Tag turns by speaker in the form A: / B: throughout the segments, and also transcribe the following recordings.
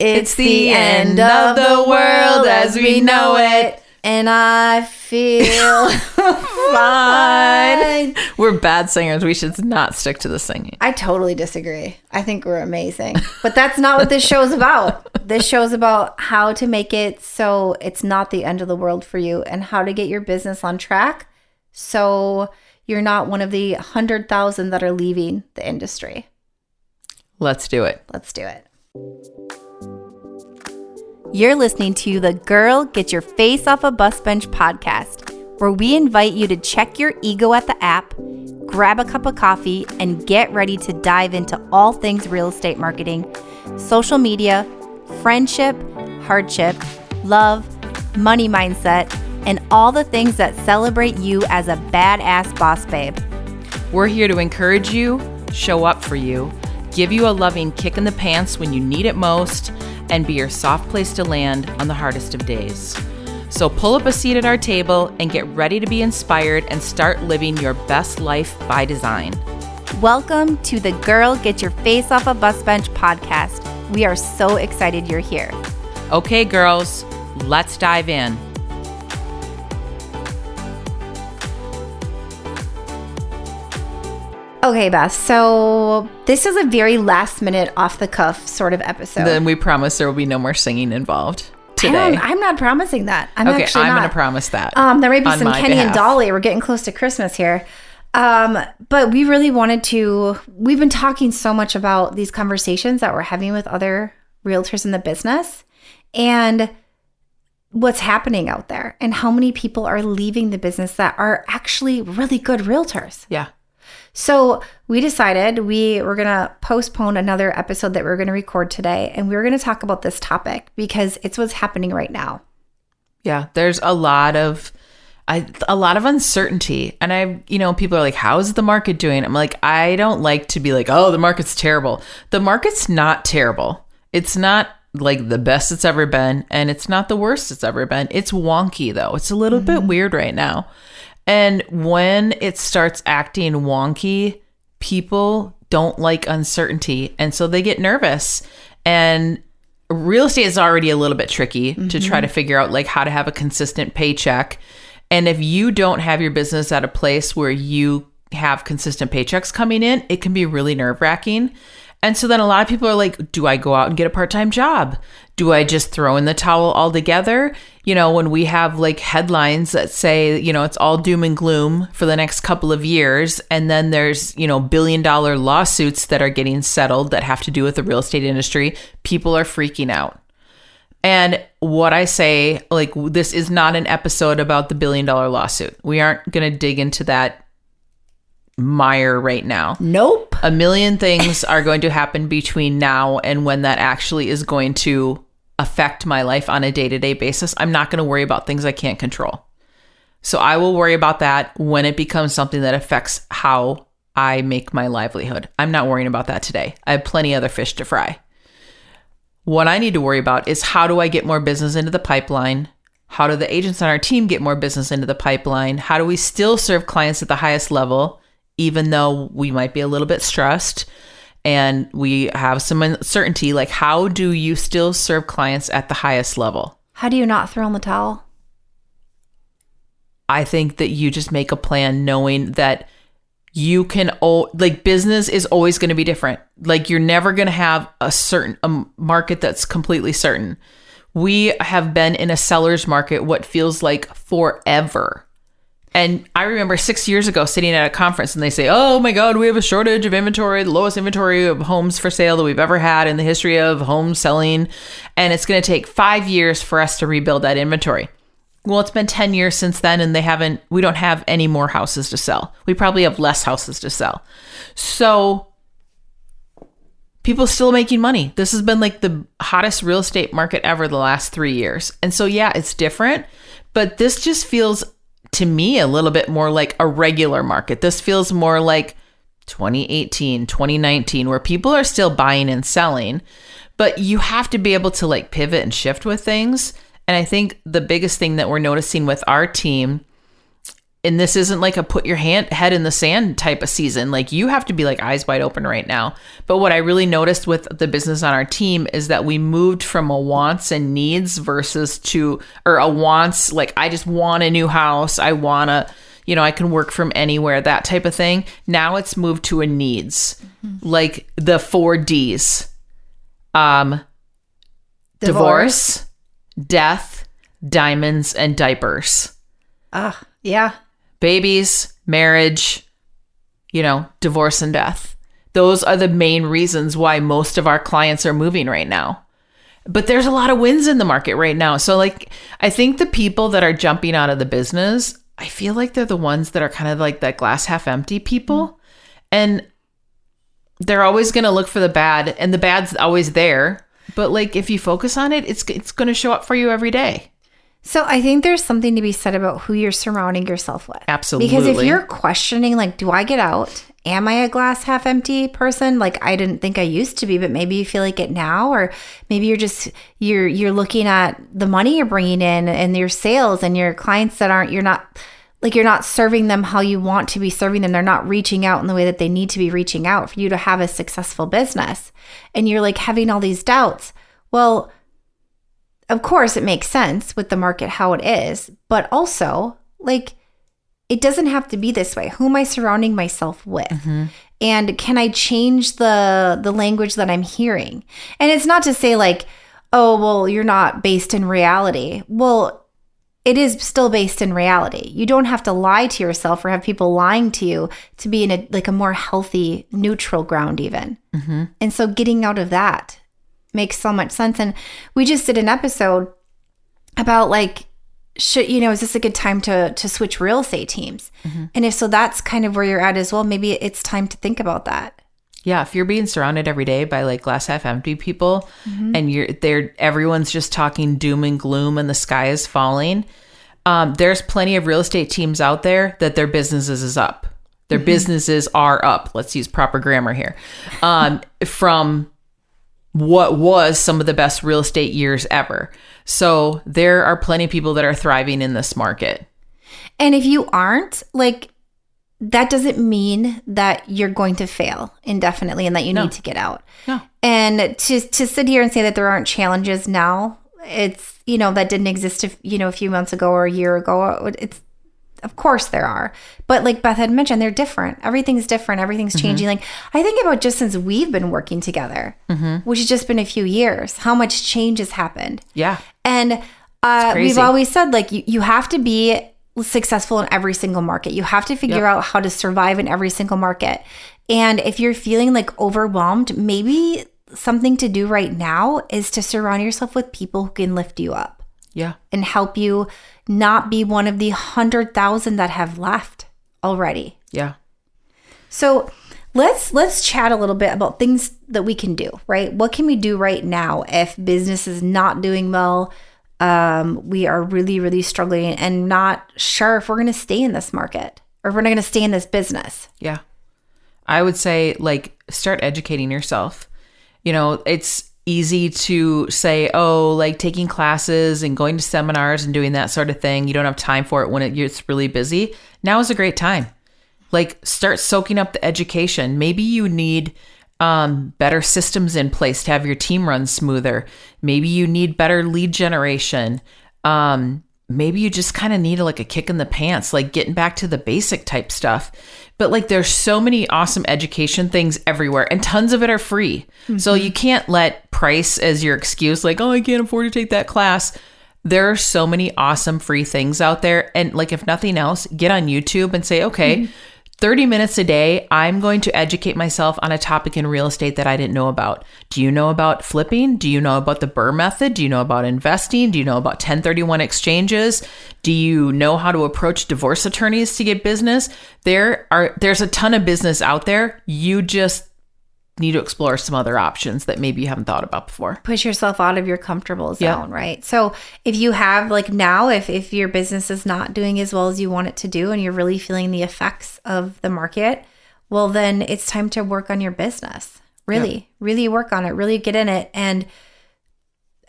A: It's the end of the world as we know it. And I feel fine.
B: We're bad singers. We should not stick to the singing.
A: I totally disagree. I think we're amazing. But that's not what this show is about. This show is about how to make it so it's not the end of the world for you and how to get your business on track so you're not one of the 100,000 that are leaving the industry.
B: Let's do it.
A: Let's do it. You're listening to the Girl Get Your Face Off a Bus Bench podcast, where we invite you to check your ego at the app, grab a cup of coffee, and get ready to dive into all things real estate marketing, social media, friendship, hardship, love, money mindset, and all the things that celebrate you as a badass boss babe.
B: We're here to encourage you, show up for you, give you a loving kick in the pants when you need it most, and be your soft place to land on the hardest of days. So pull up a seat at our table and get ready to be inspired and start living your best life by design.
A: Welcome to the Girl Get Your Face Off a Bus Bench podcast. We are so excited you're here.
B: Okay, girls, let's dive in.
A: Okay, Beth, so this is a very last minute off the cuff sort of episode.
B: Then we promise there will be no more singing involved today.
A: I'm not promising that. I'm
B: going
A: not.
B: to promise that.
A: There might be some Kenny
B: behalf.
A: and Dolly. We're getting close to Christmas here. But we really wanted to, we've been talking so much about these conversations that we're having with other realtors in the business and what's happening out there and how many people are leaving the business that are actually really good realtors.
B: Yeah.
A: So we decided we were going to postpone another episode that we were going to record today. And we were going to talk about this topic because it's what's happening right now.
B: Yeah, there's a lot of uncertainty. And people are like, how is the market doing? I'm like, I don't like to be like, oh, the market's terrible. The market's not terrible. It's not like the best it's ever been. And it's not the worst it's ever been. It's wonky though. It's a little bit weird right now. And when it starts acting wonky, people don't like uncertainty. And so they get nervous. And real estate is already a little bit tricky to try to figure out like how to have a consistent paycheck. And if you don't have your business at a place where you have consistent paychecks coming in, it can be really nerve-wracking. And so then a lot of people are like, do I go out and get a part-time job? Do I just throw in the towel altogether? When we have like headlines that say, it's all doom and gloom for the next couple of years. And then there's, billion-dollar lawsuits that are getting settled that have to do with the real estate industry. People are freaking out. And what I say, like, this is not an episode about the billion-dollar lawsuit. We aren't going to dig into that mire right now.
A: Nope.
B: A million things are going to happen between now and when that actually is going to affect my life on a day-to-day basis. I'm not going to worry about things I can't control. So I will worry about that when it becomes something that affects how I make my livelihood. I'm not worrying about that today. I have plenty other fish to fry. What I need to worry about is how do I get more business into the pipeline? How do the agents on our team get more business into the pipeline? How do we still serve clients at the highest level, even though we might be a little bit stressed and we have some uncertainty? Like, how do you still serve clients at the highest level?
A: How do you not throw in the towel?
B: I think that you just make a plan knowing that you can, business is always going to be different. Like, you're never going to have a market that's completely certain. We have been in a seller's market what feels like forever. And I remember 6 years ago sitting at a conference and they say, oh my God, we have a shortage of inventory, the lowest inventory of homes for sale that we've ever had in the history of home selling. And it's going to take 5 years for us to rebuild that inventory. Well, it's been 10 years since then and we don't have any more houses to sell. We probably have less houses to sell. So people still making money. This has been like the hottest real estate market ever the last 3 years. And so, yeah, it's different, but this just feels to me a little bit more like a regular market. This feels more like 2018, 2019, where people are still buying and selling, but you have to be able to like pivot and shift with things. And I think the biggest thing that we're noticing with our team and this isn't like a put your head in the sand type of season. Like you have to be like eyes wide open right now. But what I really noticed with the business on our team is that we moved from a wants and needs or a wants, like I just want a new house. I want to, I can work from anywhere, that type of thing. Now it's moved to a needs, like the 4 Ds, divorce, death, diamonds, and diapers.
A: Yeah.
B: Babies, marriage, divorce and death. Those are the main reasons why most of our clients are moving right now. But there's a lot of wins in the market right now. So like, I think the people that are jumping out of the business, I feel like they're the ones that are kind of like that glass half empty people. And they're always going to look for the bad, and the bad's always there. But like, if you focus on it, it's going to show up for you every day.
A: So I think there's something to be said about who you're surrounding yourself with.
B: Absolutely.
A: Because if you're questioning, like, do I get out? Am I a glass half empty person? Like, I didn't think I used to be, but maybe you feel like it now. Or maybe you're looking at the money you're bringing in and your sales and your clients that you're not serving them how you want to be serving them. They're not reaching out in the way that they need to be reaching out for you to have a successful business. And you're like having all these doubts. Well, of course, it makes sense with the market how it is, but also, like, it doesn't have to be this way. Who am I surrounding myself with? Mm-hmm. And can I change the language that I'm hearing? And it's not to say like, oh, well, you're not based in reality. Well, it is still based in reality. You don't have to lie to yourself or have people lying to you to be in a more healthy, neutral ground even. Mm-hmm. And so getting out of that makes so much sense. And we just did an episode about like, is this a good time to switch real estate teams? Mm-hmm. And if so, that's kind of where you're at as well. Maybe it's time to think about that.
B: Yeah, if you're being surrounded every day by like glass half empty people, mm-hmm. and everyone's just talking doom and gloom and the sky is falling, there's plenty of real estate teams out there that their businesses is up. Their mm-hmm. businesses are up. Let's use proper grammar here. From what was some of the best real estate years ever. So there are plenty of people that are thriving in this market.
A: And if you aren't, like, that doesn't mean that you're going to fail indefinitely and that you need to get out. No. And to sit here and say that there aren't challenges now, it's, that didn't exist, a few months ago or a year ago. Of course there are. But like Beth had mentioned, they're different. Everything's different. Everything's changing. Mm-hmm. Like, I think about just since we've been working together, mm-hmm. which has just been a few years, how much change has happened. Yeah. And we've always said, like, you have to be successful in every single market. You have to figure out how to survive in every single market. And if you're feeling like overwhelmed, maybe something to do right now is to surround yourself with people who can lift you up. Yeah. And help you not be one of the 100,000 that have left already. Yeah. So let's chat a little bit about things that we can do, right? What can we do right now if business is not doing well? We are really, really struggling and not sure if we're going to stay in this market or if we're not going to stay in this business.
B: Yeah. I would say, like, start educating yourself. It's easy to say, oh, like taking classes and going to seminars and doing that sort of thing. You don't have time for it when it's really busy. Now is a great time. Like, start soaking up the education. Maybe you need better systems in place to have your team run smoother. Maybe you need better lead generation. Maybe you just kind of need a kick in the pants, like getting back to the basic type stuff. But like, there's so many awesome education things everywhere, and tons of it are free. Mm-hmm. So you can't let price as your excuse, like, oh, I can't afford to take that class. There are so many awesome free things out there. And like, if nothing else, get on YouTube and say, okay, mm-hmm. 30 minutes a day, I'm going to educate myself on a topic in real estate that I didn't know about. Do you know about flipping? Do you know about the Burr method? Do you know about investing? Do you know about 1031 exchanges? Do you know how to approach divorce attorneys to get business? There's a ton of business out there. You just need to explore some other options that maybe you haven't thought about before.
A: Push yourself out of your comfortable zone, right? So if you have, like, now, if your business is not doing as well as you want it to do and you're really feeling the effects of the market, well, then it's time to work on your business. Really work on it, really get in it. And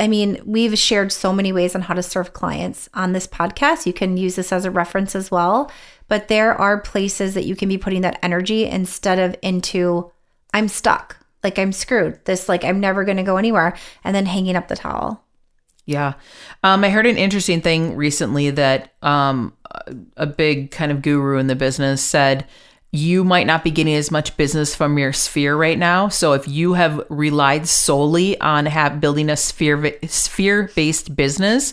A: I mean, we've shared so many ways on how to serve clients on this podcast. You can use this as a reference as well. But there are places that you can be putting that energy instead of into, I'm stuck, like I'm screwed, this, like I'm never going to go anywhere, and then hanging up the towel.
B: Yeah. I heard an interesting thing recently that a big kind of guru in the business said, you might not be getting as much business from your sphere right now. So if you have relied solely on building a sphere-based business,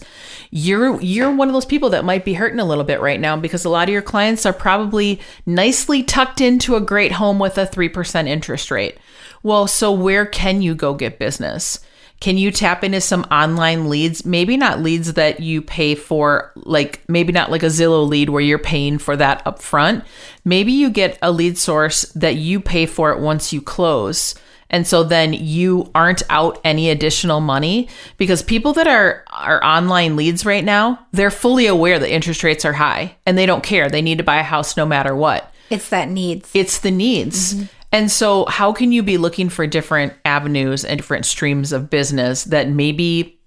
B: you're one of those people that might be hurting a little bit right now, because a lot of your clients are probably nicely tucked into a great home with a 3% interest rate. Well, so where can you go get business? Can you tap into some online leads? Maybe not leads that you pay for, like maybe not like a Zillow lead where you're paying for that up front. Maybe you get a lead source that you pay for it once you close. And so then you aren't out any additional money, because people that are online leads right now, they're fully aware that interest rates are high and they don't care. They need to buy a house no matter what.
A: It's that needs.
B: It's the needs. Mm-hmm. And so how can you be looking for different avenues and different streams of business that maybe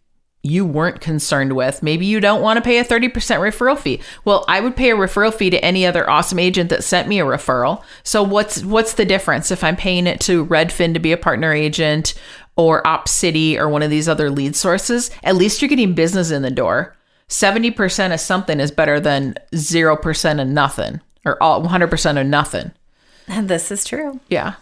B: you weren't concerned with? Maybe you don't want to pay a 30% referral fee. Well, I would pay a referral fee to any other awesome agent that sent me a referral. So what's the difference if I'm paying it to Redfin to be a partner agent, or OpCity, or one of these other lead sources? At least you're getting business in the door. 70% of something is better than 0% of nothing, or 100% of nothing.
A: And this is true.
B: Yeah.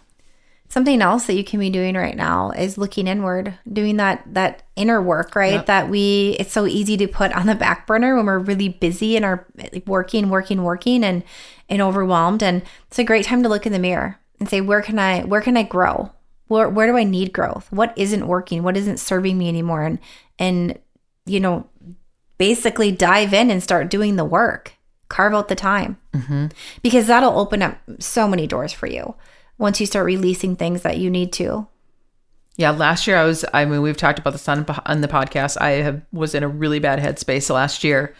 A: Something else that you can be doing right now is looking inward, doing that inner work, right? Yep. That it's so easy to put on the back burner when we're really busy and are working and overwhelmed. And it's a great time to look in the mirror and say, where can I grow? Where do I need growth? What isn't working? What isn't serving me anymore? And basically dive in and start doing the work. Carve out the time, because that'll open up so many doors for you once you start releasing things that you need to.
B: Yeah. Last year we've talked about this on the podcast. I was in a really bad headspace last year.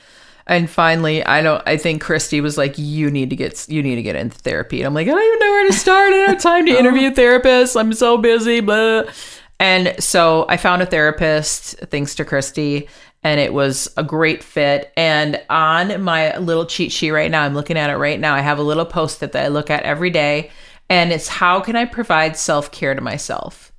B: And finally, I think Christy was like, you need to get into therapy. And I'm like, I don't even know where to start. I don't have time to interview therapists. I'm so busy, blah. And so I found a therapist, thanks to Christy, and it was a great fit. And on my little cheat sheet right now, I'm looking at it right now, I have a little post-it that I look at every day, and it's, how can I provide self-care to myself?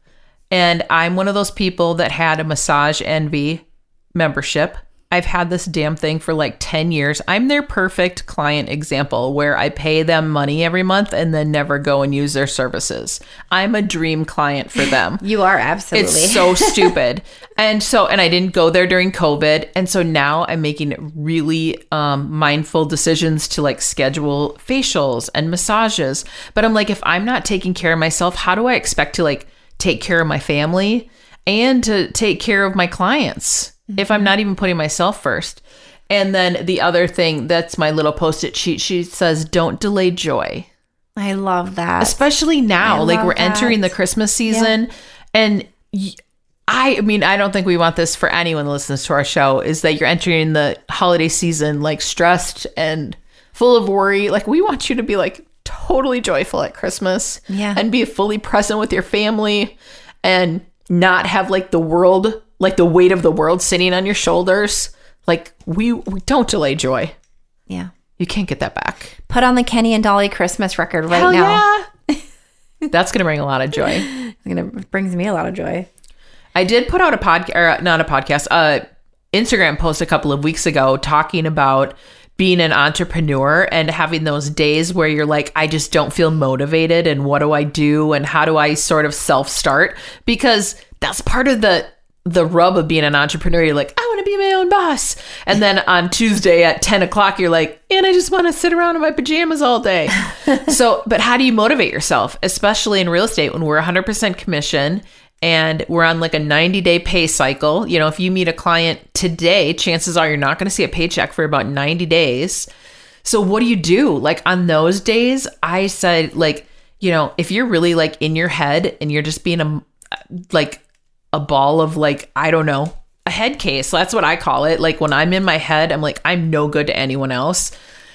B: And I'm one of those people that had a Massage Envy membership. I've had this damn thing for like 10 years. I'm their perfect client example, where I pay them money every month and then never go and use their services. I'm a dream client for them.
A: You are, absolutely.
B: It's so stupid. And I didn't go there during COVID. And so now I'm making really mindful decisions to like schedule facials and massages. But I'm like, if I'm not taking care of myself, how do I expect to like take care of my family and to take care of my clients if I'm not even putting myself first? And then the other thing, that's my little post-it cheat sheet, says, don't delay joy.
A: I love that.
B: Especially now, like we're entering the Christmas season. Yeah. And I mean, I don't think we want this for anyone that listens to our show, is that you're entering the holiday season like stressed and full of worry. Like, we want you to be like totally joyful at Christmas, and be fully present with your family, and not have like the world, like the weight of the world sitting on your shoulders. Like, we don't delay joy.
A: Yeah.
B: You can't get that back.
A: Put on the Kenny and Dolly Christmas record right now.
B: Yeah. That's going to bring a lot of joy.
A: It brings me a lot of joy.
B: I did put out Instagram post a couple of weeks ago talking about being an entrepreneur and having those days where you're like, I just don't feel motivated, and what do I do, and how do I sort of self-start? Because that's part of the rub of being an entrepreneur. You're like, I want to be my own boss. And then on Tuesday at 10 o'clock, you're like, and I just want to sit around in my pajamas all day. But how do you motivate yourself, especially in real estate when we're 100% commission and we're on like a 90-day pay cycle? You know, if you meet a client today, chances are you're not going to see a paycheck for about 90 days. So what do you do? Like, on those days, I said, like, you know, if you're really like in your head and you're just being a ball of like, I don't know, a head case. That's what I call it. Like, when I'm in my head, I'm like, I'm no good to anyone else.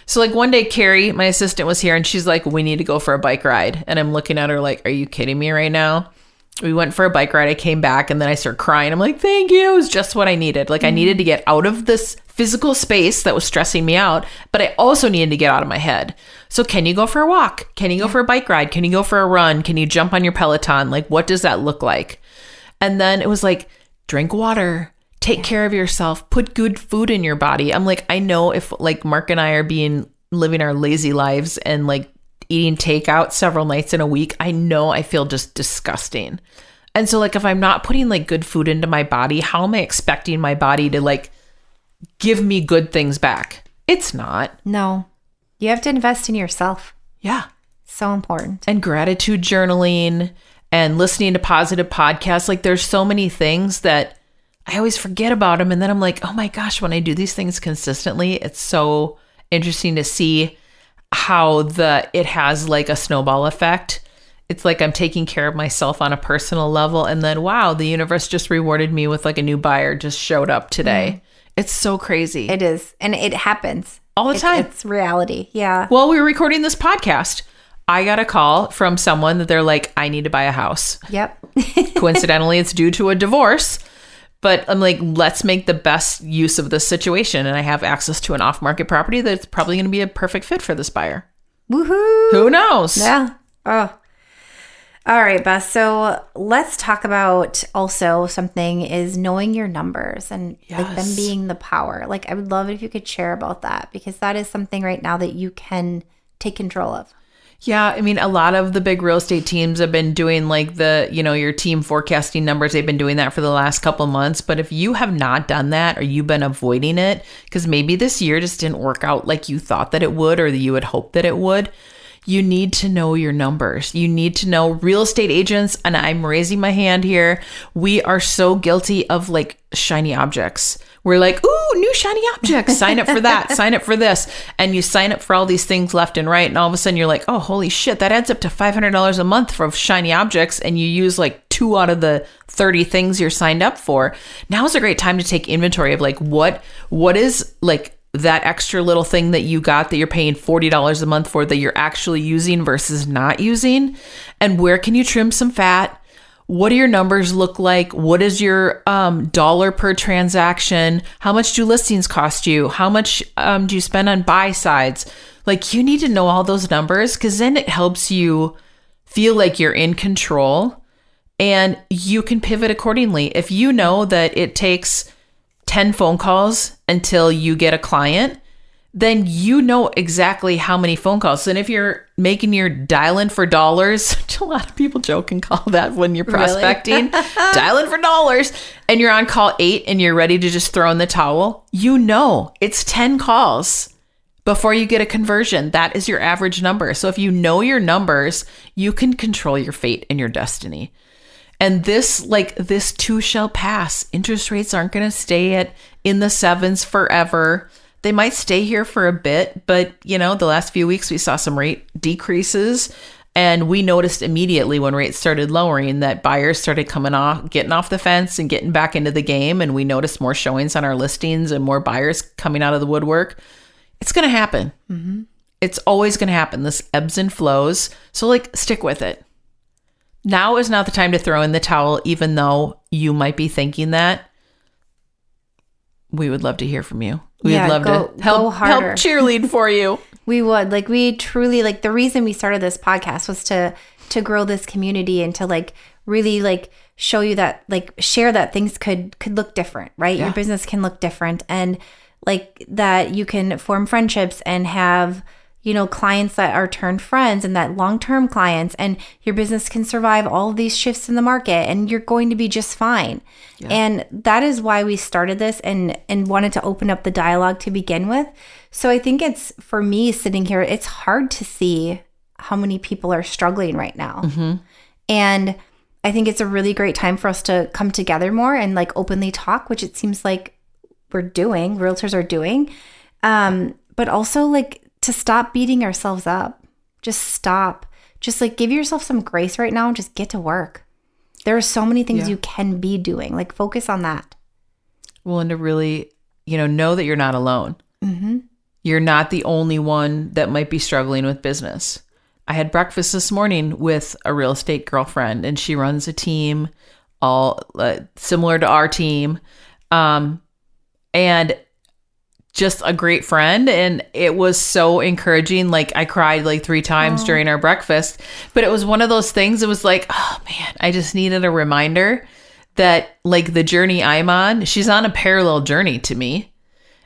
B: So like one day, Carrie, my assistant, was here and she's like, we need to go for a bike ride. And I'm looking at her like, are you kidding me right now? We went for a bike ride. I came back and then I started crying. I'm like, thank you. It was just what I needed. Like I needed to get out of this physical space that was stressing me out, but I also needed to get out of my head. So can you go for a walk? Can you go for a bike ride? Can you go for a run? Can you jump on your Peloton? Like, what does that look like? And then it was like, drink water, take care of yourself, put good food in your body. I'm like, I know if like Mark and I are living our lazy lives and like eating takeout several nights in a week, I know I feel just disgusting. And so like, if I'm not putting like good food into my body, how am I expecting my body to like give me good things back? It's not.
A: No, you have to invest in yourself.
B: Yeah.
A: So important.
B: And gratitude journaling and listening to positive podcasts. Like there's so many things that I always forget about them. And then I'm like, oh my gosh, when I do these things consistently, it's so interesting to see how it has like a snowball effect. It's like I'm taking care of myself on a personal level. And then, wow, the universe just rewarded me with like a new buyer just showed up today. It's so crazy.
A: It is. And it happens.
B: All the time.
A: It's reality. Yeah.
B: Well, we were recording this podcast. I got a call from someone that they're like, I need to buy a house.
A: Yep.
B: Coincidentally, it's due to a divorce. But I'm like, let's make the best use of this situation. And I have access to an off-market property that's probably going to be a perfect fit for this buyer.
A: Woohoo.
B: Who knows?
A: Yeah. Oh. All right, Beth. So let's talk about also something is knowing your numbers and like them being the power. Like I would love it if you could share about that because that is something right now that you can take control of.
B: Yeah, I mean, a lot of the big real estate teams have been doing like your team forecasting numbers. They've been doing that for the last couple months. But if you have not done that or you've been avoiding it, because maybe this year just didn't work out like you thought that it would or that you had hoped that it would, you need to know your numbers. You need to know real estate agents. And I'm raising my hand here. We are so guilty of like shiny objects. We're like, ooh, new shiny objects. Sign up for that. Sign up for this. And you sign up for all these things left and right. And all of a sudden you're like, oh, holy shit, that adds up to $500 a month for shiny objects. And you use like 2 out of the 30 things you're signed up for. Now is a great time to take inventory of like, what is like that extra little thing that you got that you're paying $40 a month for that you're actually using versus not using. And where can you trim some fat? What do your numbers look like? What is your dollar per transaction? How much do listings cost you? How much do you spend on buy sides? Like you need to know all those numbers because then it helps you feel like you're in control and you can pivot accordingly. If you know that it takes 10 phone calls until you get a client, then you know exactly how many phone calls. And if you're making your dialing for dollars, which a lot of people joke and call that when you're prospecting, dialing for dollars, and you're on call 8 and you're ready to just throw in the towel, you know it's 10 calls before you get a conversion. That is your average number. So if you know your numbers, you can control your fate and your destiny. And this too shall pass. Interest rates aren't going to stay in the 7s forever. They might stay here for a bit, but the last few weeks we saw some rate decreases and we noticed immediately when rates started lowering that buyers started getting off the fence and getting back into the game. And we noticed more showings on our listings and more buyers coming out of the woodwork. It's going to happen. Mm-hmm. It's always going to happen. This ebbs and flows. So stick with it. Now is not the time to throw in the towel, even though you might be thinking that. We would love to hear from you. We'd love to help cheerlead for you.
A: We would. We truly, the reason we started this podcast was to grow this community and to really show you that, share that things could look different, right? Yeah. Your business can look different and that you can form friendships and have, clients that are turned friends and that long-term clients, and your business can survive all of these shifts in the market and you're going to be just fine. Yeah. And that is why we started this and wanted to open up the dialogue to begin with. So I think it's, for me sitting here, it's hard to see how many people are struggling right now. Mm-hmm. And I think it's a really great time for us to come together more and openly talk, which it seems like realtors are doing. But also to stop beating ourselves up. Just stop. Just give yourself some grace right now and just get to work. There are so many things you can be doing. Focus on that.
B: Well, and to really, know that you're not alone. Mm-hmm. You're not the only one that might be struggling with business. I had breakfast this morning with a real estate girlfriend, and she runs a team all similar to our team. And just a great friend. And it was so encouraging. Like I cried like 3 times during our breakfast, but it was one of those things. It was like, oh man, I just needed a reminder that like the journey I'm on, she's on a parallel journey to me.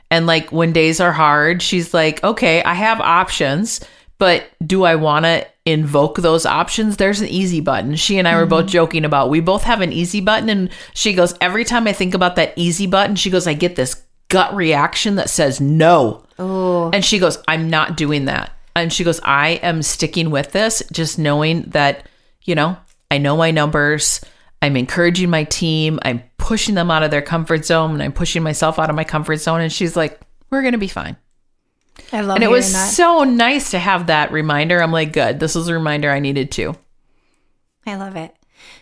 B: And like when days are hard, she's like, okay, I have options, but do I want to invoke those options? There's an easy button. She and I were both joking about, we both have an easy button. And she goes, every time I think about that easy button, she goes, I get this gut reaction that says no.
A: Oh.
B: And she goes, I'm not doing that. And she goes, I am sticking with this, just knowing that, you know, I know my numbers. I'm encouraging my team. I'm pushing them out of their comfort zone, and I'm pushing myself out of my comfort zone. And she's like, we're going to be fine.
A: I love
B: and it was
A: that.
B: so nice to have that reminder. I'm like, good. This was a reminder I needed too.
A: I love it.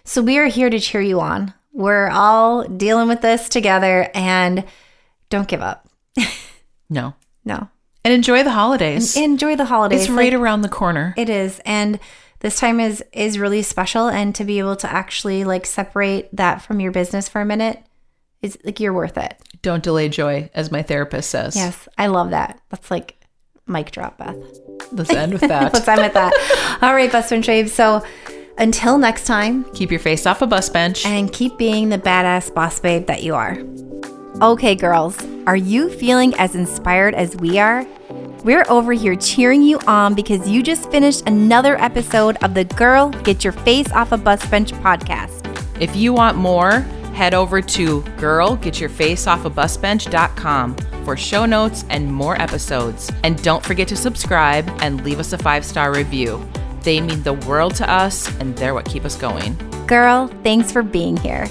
A: So we are here to cheer you on. We're all dealing with this together, and don't give up.
B: No.
A: No.
B: And enjoy the holidays.
A: Enjoy the holidays.
B: It's right around the corner.
A: It is. And this time is really special. And to be able to actually like separate that from your business for a minute is like, you're worth it.
B: Don't delay joy, as my therapist says.
A: Yes. I love that. That's like mic drop, Beth.
B: Let's end with that.
A: Let's end with that. All right, Best Friend Shave. So until next time,
B: keep your face off a bus bench
A: and keep being the badass boss babe that you are. Okay, girls, are you feeling as inspired as we are? We're over here cheering you on because you just finished another episode of the Girl, Get Your Face Off a Bus Bench podcast.
B: If you want more, head over to girlgetyourfaceoffabusbench.com for show notes and more episodes. And don't forget to subscribe and leave us a 5-star review. They mean the world to us, and they're what keep us going.
A: Girl, thanks for being here.